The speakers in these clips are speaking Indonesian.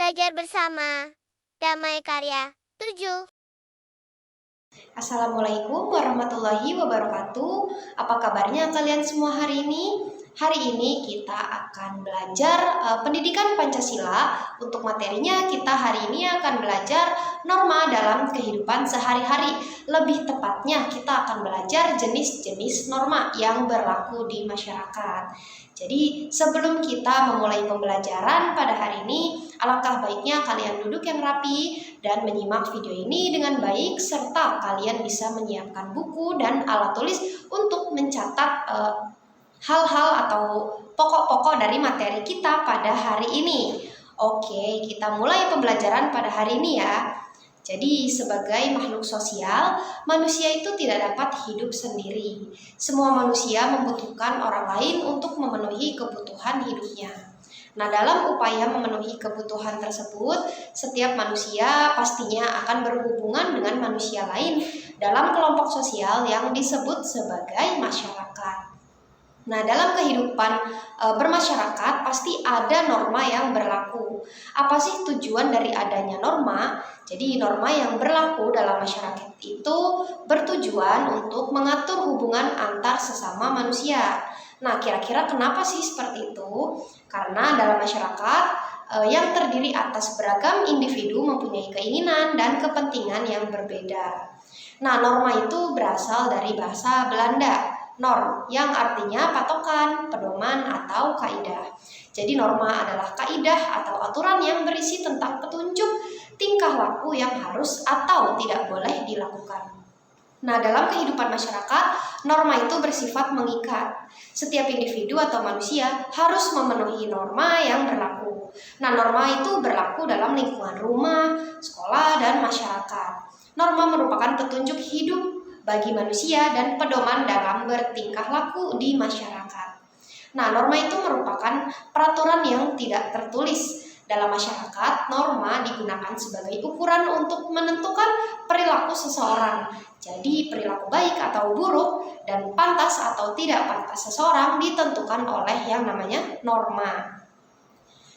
Belajar bersama. Damai Karya 7. Assalamualaikum warahmatullahi wabarakatuh. Apa kabarnya kalian semua hari ini? Hari ini kita akan belajar pendidikan Pancasila. Untuk materinya kita hari ini akan belajar norma dalam kehidupan sehari-hari. Lebih tepatnya kita akan belajar jenis-jenis norma yang berlaku di masyarakat. Jadi sebelum kita memulai pembelajaran pada hari ini, alangkah baiknya kalian duduk yang rapi dan menyimak video ini dengan baik, serta kalian bisa menyiapkan buku dan alat tulis untuk mencatat hal-hal atau pokok-pokok dari materi kita pada hari ini. Oke, kita mulai pembelajaran pada hari ini ya. Jadi sebagai makhluk sosial, manusia itu tidak dapat hidup sendiri. Semua manusia membutuhkan orang lain untuk memenuhi kebutuhan hidupnya. Nah, dalam upaya memenuhi kebutuhan tersebut, setiap manusia pastinya akan berhubungan dengan manusia lain dalam kelompok sosial yang disebut sebagai masyarakat. Nah, dalam kehidupan bermasyarakat pasti ada norma yang berlaku. Apa sih tujuan dari adanya norma? Jadi norma yang berlaku dalam masyarakat itu bertujuan untuk mengatur hubungan antar sesama manusia. Nah, kira-kira kenapa sih seperti itu? Karena dalam masyarakat yang terdiri atas beragam individu mempunyai keinginan dan kepentingan yang berbeda. Nah, norma itu berasal dari bahasa Belanda, norm, yang artinya patokan, pedoman, atau kaidah. Jadi norma adalah kaidah atau aturan yang berisi tentang petunjuk tingkah laku yang harus atau tidak boleh dilakukan. Nah, dalam kehidupan masyarakat, norma itu bersifat mengikat. Setiap individu atau manusia harus memenuhi norma yang berlaku. Nah, norma itu berlaku dalam lingkungan rumah, sekolah, dan masyarakat. Norma merupakan petunjuk hidup bagi manusia dan pedoman dalam bertingkah laku di masyarakat. Nah, norma itu merupakan peraturan yang tidak tertulis. Dalam masyarakat, norma digunakan sebagai ukuran untuk menentukan perilaku seseorang. Jadi, perilaku baik atau buruk dan pantas atau tidak pantas seseorang ditentukan oleh yang namanya norma.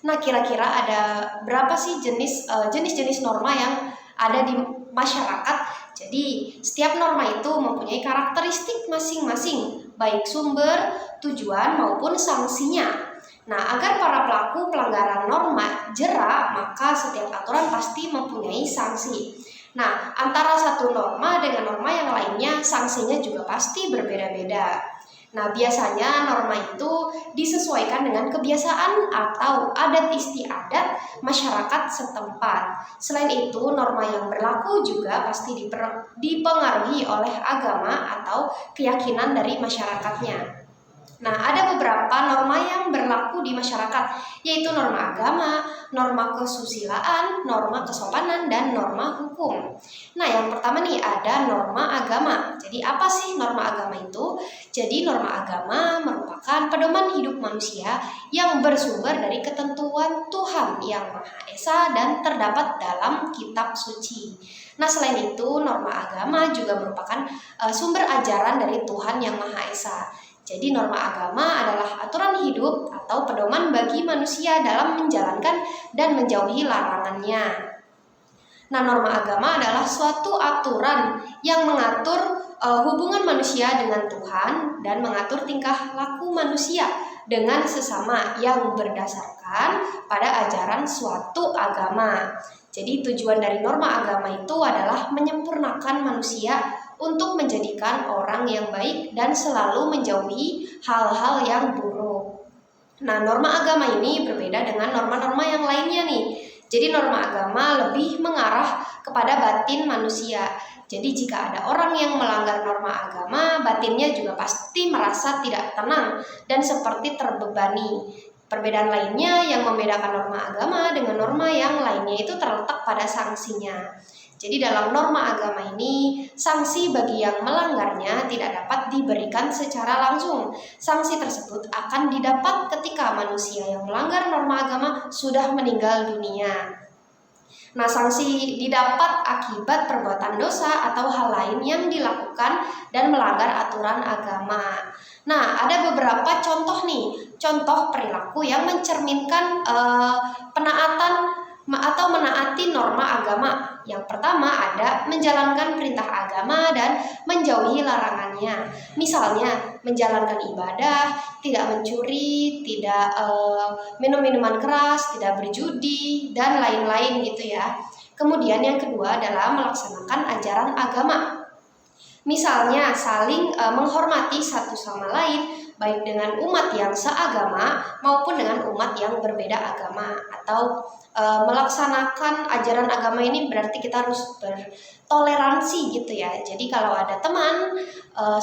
Nah, kira-kira ada berapa sih jenis-jenis norma yang ada di masyarakat? Jadi, setiap norma itu mempunyai karakteristik masing-masing, baik sumber, tujuan, maupun sanksinya. Nah, agar para pelaku pelanggaran norma jera, maka setiap aturan pasti mempunyai sanksi. Nah, antara satu norma dengan norma yang lainnya, sanksinya juga pasti berbeda-beda. Nah, biasanya norma itu disesuaikan dengan kebiasaan atau adat istiadat masyarakat setempat. Selain itu, norma yang berlaku juga pasti dipengaruhi oleh agama atau keyakinan dari masyarakatnya. Nah, ada beberapa norma yang berlaku di masyarakat, yaitu norma agama, norma kesusilaan, norma kesopanan, dan norma hukum. Nah, yang pertama nih ada norma agama. Jadi apa sih norma agama itu? Jadi norma agama merupakan pedoman hidup manusia yang bersumber dari ketentuan Tuhan yang Maha Esa dan terdapat dalam kitab suci. Nah, selain itu norma agama juga merupakan sumber ajaran dari Tuhan yang Maha Esa. Jadi norma agama adalah aturan hidup atau pedoman bagi manusia dalam menjalankan dan menjauhi larangannya. Nah, norma agama adalah suatu aturan yang mengatur hubungan manusia dengan Tuhan dan mengatur tingkah laku manusia dengan sesama yang berdasarkan pada ajaran suatu agama. Jadi tujuan dari norma agama itu adalah menyempurnakan manusia untuk menjadikan orang yang baik dan selalu menjauhi hal-hal yang buruk. Nah, norma agama ini berbeda dengan norma-norma yang lainnya nih. Jadi norma agama lebih mengarah kepada batin manusia. Jadi jika ada orang yang melanggar norma agama, batinnya juga pasti merasa tidak tenang dan seperti terbebani. Perbedaan lainnya yang membedakan norma agama dengan norma yang lainnya itu terletak pada sanksinya. Jadi dalam norma agama ini, sanksi bagi yang melanggarnya tidak dapat diberikan secara langsung. Sanksi tersebut akan didapat ketika manusia yang melanggar norma agama sudah meninggal dunia. Nah, sanksi didapat akibat perbuatan dosa atau hal lain yang dilakukan dan melanggar aturan agama. Nah, ada beberapa contoh nih, contoh perilaku yang mencerminkan penaatan norma agama. Yang pertama ada menjalankan perintah agama dan menjauhi larangannya. Misalnya menjalankan ibadah, tidak mencuri, tidak minum minuman keras, tidak berjudi, dan lain-lain gitu ya. Kemudian yang kedua adalah melaksanakan ajaran agama. Misalnya saling menghormati satu sama lain, baik dengan umat yang seagama maupun dengan umat yang berbeda agama. Atau melaksanakan ajaran agama ini berarti kita harus bertoleransi gitu ya. Jadi kalau ada teman,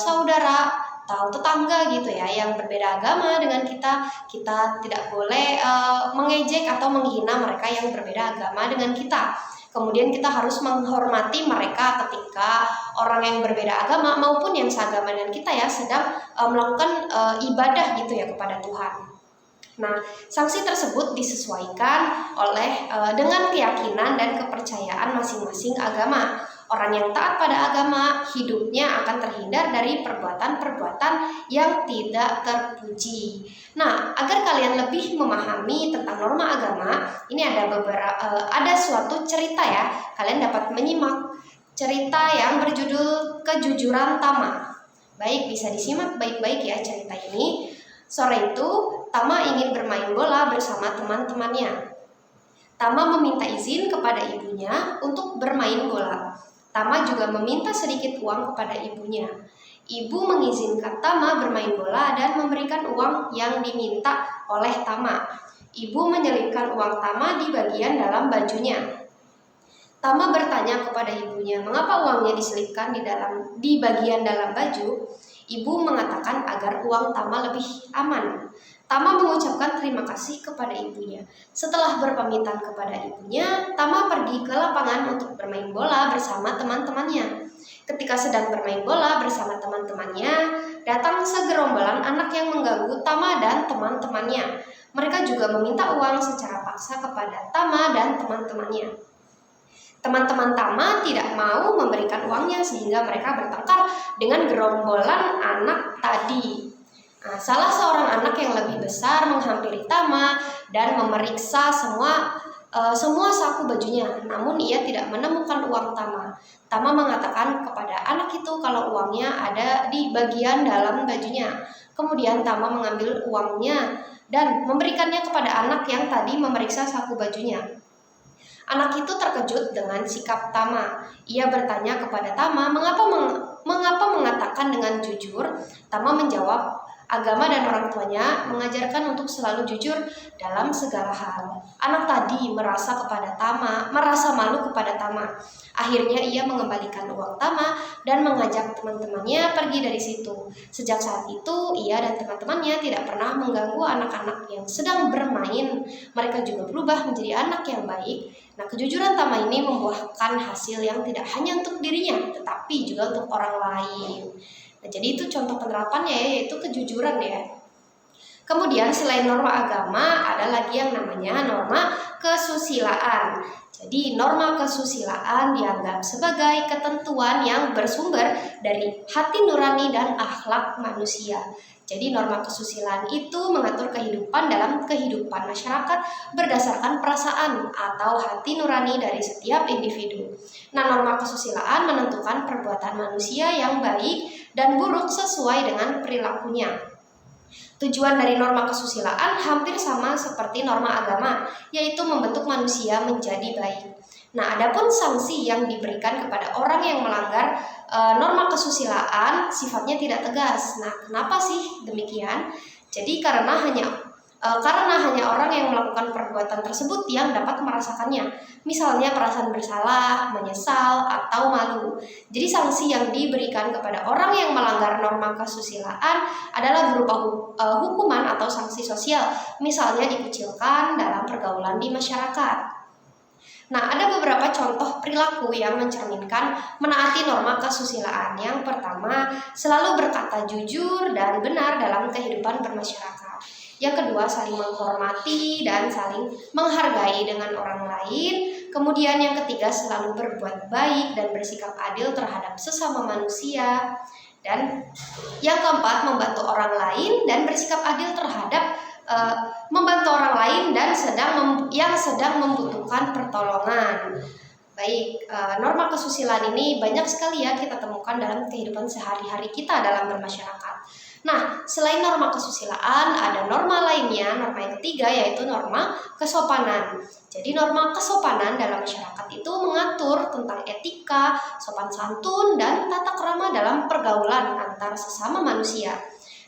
saudara, atau tetangga gitu ya yang berbeda agama dengan kita tidak boleh mengejek atau menghina mereka yang berbeda agama dengan kita. Kemudian kita harus menghormati mereka ketika orang yang berbeda agama maupun yang seagama dengan kita ya sedang melakukan ibadah gitu ya kepada Tuhan. Nah, sanksi tersebut disesuaikan oleh dengan keyakinan dan kepercayaan masing-masing agama. Orang yang taat pada agama, hidupnya akan terhindar dari perbuatan-perbuatan yang tidak terpuji. Nah, agar kalian lebih memahami tentang norma agama, ini ada suatu cerita ya. Kalian dapat menyimak cerita yang berjudul Kejujuran Tama. Baik, bisa disimak baik-baik ya cerita ini. Sore itu, Tama ingin bermain bola bersama teman-temannya. Tama meminta izin kepada ibunya untuk bermain bola. Tama juga meminta sedikit uang kepada ibunya. Ibu mengizinkan Tama bermain bola dan memberikan uang yang diminta oleh Tama. Ibu menyelipkan uang Tama di bagian dalam bajunya. Tama bertanya kepada ibunya, mengapa uangnya diselipkan di bagian dalam baju? Ibu mengatakan agar uang Tama lebih aman. Tama mengucapkan terima kasih kepada ibunya. Setelah berpamitan kepada ibunya, Tama pergi ke lapangan untuk bermain bola bersama teman-temannya. Ketika sedang bermain bola bersama teman-temannya, datang segerombolan anak yang mengganggu Tama dan teman-temannya. Mereka juga meminta uang secara paksa kepada Tama dan teman-temannya. Teman-teman Tama tidak mau memberikan uangnya sehingga mereka bertengkar dengan gerombolan anak tadi. Nah, salah seorang anak yang lebih besar menghampiri Tama dan memeriksa semua saku bajunya, namun ia tidak menemukan uang Tama. Tama mengatakan kepada anak itu kalau uangnya ada di bagian dalam bajunya. Kemudian Tama mengambil uangnya dan memberikannya kepada anak yang tadi memeriksa saku bajunya. Anak itu terkejut dengan sikap Tama. Ia bertanya kepada Tama, mengapa mengatakan dengan jujur? Tama menjawab, agama dan orang tuanya mengajarkan untuk selalu jujur dalam segala hal. Anak tadi merasa malu kepada Tama. Akhirnya ia mengembalikan uang Tama dan mengajak teman-temannya pergi dari situ. Sejak saat itu, ia dan teman-temannya tidak pernah mengganggu anak-anak yang sedang bermain. Mereka juga berubah menjadi anak yang baik. Nah, kejujuran Tama ini membuahkan hasil yang tidak hanya untuk dirinya, tetapi juga untuk orang lain. Nah, jadi itu contoh penerapannya ya, yaitu kejujuran ya. Kemudian selain norma agama, ada lagi yang namanya norma kesusilaan. Jadi norma kesusilaan dianggap sebagai ketentuan yang bersumber dari hati nurani dan akhlak manusia. Jadi norma kesusilaan itu mengatur kehidupan dalam kehidupan masyarakat berdasarkan perasaan atau hati nurani dari setiap individu. Nah, norma kesusilaan menentukan perbuatan manusia yang baik dan buruk sesuai dengan perilakunya. Tujuan dari norma kesusilaan hampir sama seperti norma agama, yaitu membentuk manusia menjadi baik. Nah, adapun sanksi yang diberikan kepada orang yang melanggar norma kesusilaan sifatnya tidak tegas. Nah, kenapa sih demikian? Jadi karena hanya orang yang melakukan perbuatan tersebut yang dapat merasakannya. Misalnya perasaan bersalah, menyesal, atau malu. Jadi sanksi yang diberikan kepada orang yang melanggar norma kesusilaan adalah berupa hukuman atau sanksi sosial. Misalnya dikucilkan dalam pergaulan di masyarakat. Nah, ada beberapa contoh perilaku yang mencerminkan menaati norma kesusilaan. Yang pertama, selalu berkata jujur dan benar dalam kehidupan bermasyarakat. Yang kedua, saling menghormati dan saling menghargai dengan orang lain. Kemudian yang ketiga, selalu berbuat baik dan bersikap adil terhadap sesama manusia. Dan yang keempat, membantu orang lain dan bersikap adil terhadap membantu orang lain dan yang sedang membutuhkan pertolongan. Baik, norma kesusilaan ini banyak sekali ya kita temukan dalam kehidupan sehari-hari kita dalam bermasyarakat. Nah, selain norma kesusilaan, ada norma lainnya, norma yang ketiga yaitu norma kesopanan. Jadi norma kesopanan dalam masyarakat itu mengatur tentang etika, sopan santun, dan tata krama dalam pergaulan antar sesama manusia.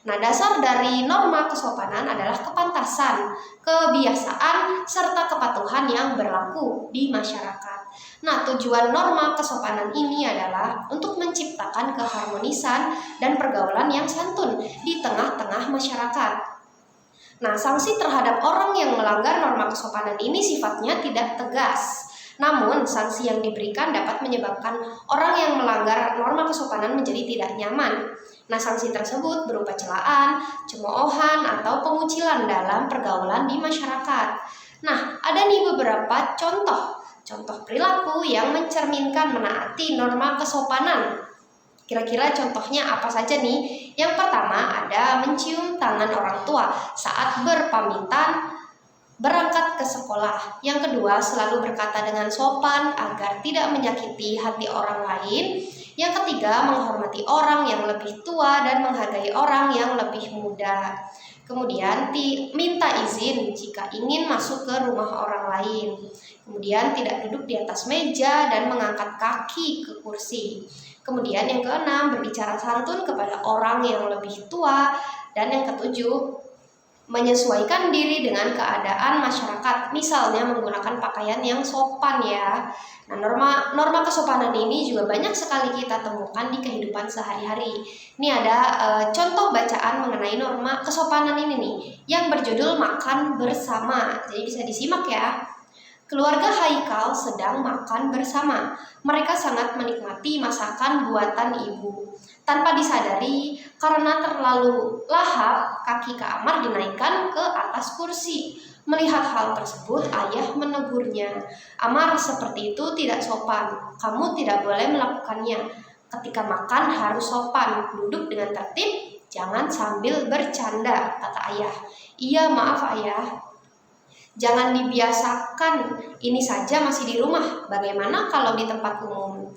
Nah, dasar dari norma kesopanan adalah kepantasan, kebiasaan, serta kepatuhan yang berlaku di masyarakat. Nah, tujuan norma kesopanan ini adalah untuk menciptakan keharmonisan dan pergaulan yang santun di tengah-tengah masyarakat. Nah, sanksi terhadap orang yang melanggar norma kesopanan ini sifatnya tidak tegas. Namun, sanksi yang diberikan dapat menyebabkan orang yang melanggar norma kesopanan menjadi tidak nyaman. Nah, sanksi tersebut berupa celaan, cemoohan, atau pengucilan dalam pergaulan di masyarakat. Nah, ada nih beberapa contoh perilaku yang mencerminkan menaati norma kesopanan. Kira-kira contohnya apa saja nih? Yang pertama ada mencium tangan orang tua saat berpamitan berangkat ke sekolah. Yang kedua, selalu berkata dengan sopan agar tidak menyakiti hati orang lain. Yang ketiga, menghormati orang yang lebih tua dan menghargai orang yang lebih muda. Kemudian, minta izin jika ingin masuk ke rumah orang lain. Kemudian, tidak duduk di atas meja dan mengangkat kaki ke kursi. Kemudian, yang keenam, berbicara santun kepada orang yang lebih tua. Dan yang ketujuh, menyesuaikan diri dengan keadaan masyarakat, misalnya menggunakan pakaian yang sopan ya. Nah, norma kesopanan ini juga banyak sekali kita temukan di kehidupan sehari-hari. Ini ada contoh bacaan mengenai norma kesopanan ini nih, yang berjudul makan bersama. Jadi bisa disimak ya. Keluarga Haikal sedang makan bersama. Mereka sangat menikmati masakan buatan ibu. Tanpa disadari, karena terlalu lahap, kaki Kak Amar dinaikkan ke atas kursi. Melihat hal tersebut, ayah menegurnya. Amar, seperti itu tidak sopan. Kamu tidak boleh melakukannya. Ketika makan harus sopan, duduk dengan tertib, jangan sambil bercanda, kata ayah. Iya, maaf ayah. Jangan dibiasakan, ini saja masih di rumah. Bagaimana kalau di tempat umum?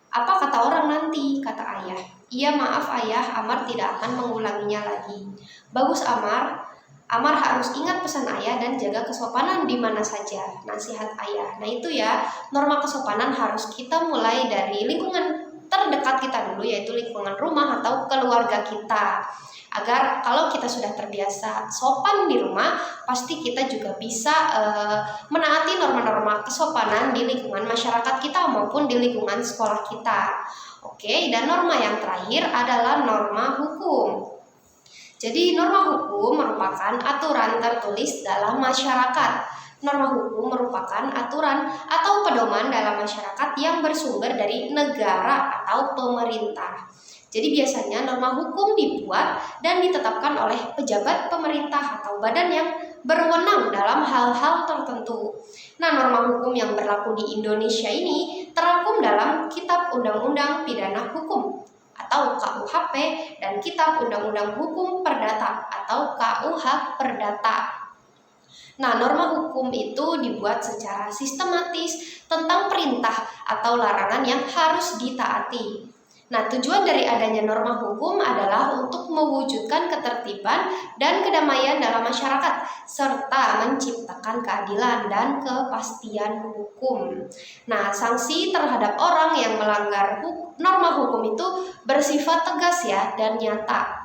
Apa kata orang nanti? Kata ayah. Iya maaf ayah, Amar tidak akan mengulanginya lagi. Bagus Amar. Amar harus ingat pesan ayah dan jaga kesopanan di mana saja. Nasihat ayah. Nah itu ya, norma kesopanan harus kita mulai dari lingkungan terdekat kita dulu, yaitu lingkungan rumah atau keluarga kita. Agar kalau kita sudah terbiasa sopan di rumah, pasti kita juga bisa menaati norma-norma kesopanan di lingkungan masyarakat kita maupun di lingkungan sekolah kita. Oke, dan norma yang terakhir adalah norma hukum. Jadi norma hukum merupakan aturan tertulis dalam masyarakat. Norma hukum merupakan aturan atau pedoman dalam masyarakat yang bersumber dari negara atau pemerintah. Jadi biasanya norma hukum dibuat dan ditetapkan oleh pejabat pemerintah atau badan yang berwenang dalam hal-hal tertentu. Nah, norma hukum yang berlaku di Indonesia ini terangkum dalam Kitab Undang-Undang Pidana Hukum atau KUHP dan Kitab Undang-Undang Hukum Perdata atau KUH Perdata. Nah, norma hukum itu dibuat secara sistematis tentang perintah atau larangan yang harus ditaati. Nah, tujuan dari adanya norma hukum adalah untuk mewujudkan ketertiban dan kedamaian dalam masyarakat, serta menciptakan keadilan dan kepastian hukum. Nah, sanksi terhadap orang yang melanggar norma hukum itu bersifat tegas ya dan nyata.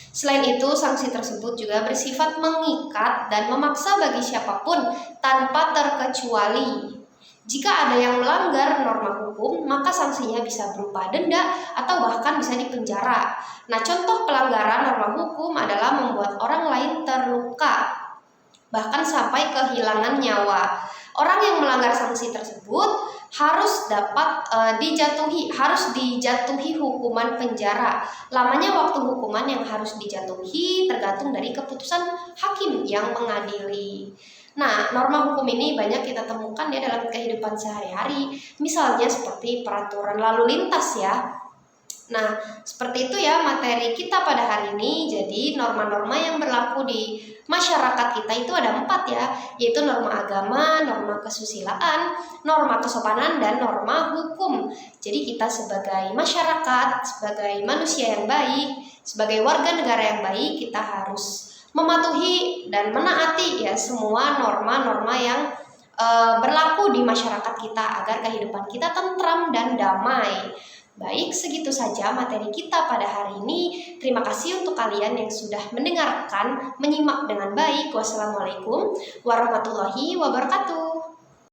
Selain itu, sanksi tersebut juga bersifat mengikat dan memaksa bagi siapapun tanpa terkecuali. Jika ada yang melanggar norma hukum, maka sanksinya bisa berupa denda atau bahkan bisa dipenjara. Nah, contoh pelanggaran norma hukum adalah membuat orang lain terluka, bahkan sampai kehilangan nyawa. Orang yang melanggar sanksi tersebut harus dijatuhi hukuman penjara. Lamanya waktu hukuman yang harus dijatuhi tergantung dari keputusan hakim yang mengadili. Nah, norma hukum ini banyak kita temukan ya dalam kehidupan sehari-hari, misalnya seperti peraturan lalu lintas ya. Nah, seperti itu ya materi kita pada hari ini. Jadi, norma-norma yang berlaku di masyarakat kita itu ada 4 ya, yaitu norma agama, norma kesusilaan, norma kesopanan, dan norma hukum. Jadi kita sebagai masyarakat, sebagai manusia yang baik, sebagai warga negara yang baik, kita harus mematuhi dan menaati ya semua norma-norma yang berlaku di masyarakat kita agar kehidupan kita tentram dan damai. Baik, segitu saja materi kita pada hari ini. Terima kasih untuk kalian yang sudah mendengarkan, menyimak dengan baik. Wassalamualaikum warahmatullahi wabarakatuh.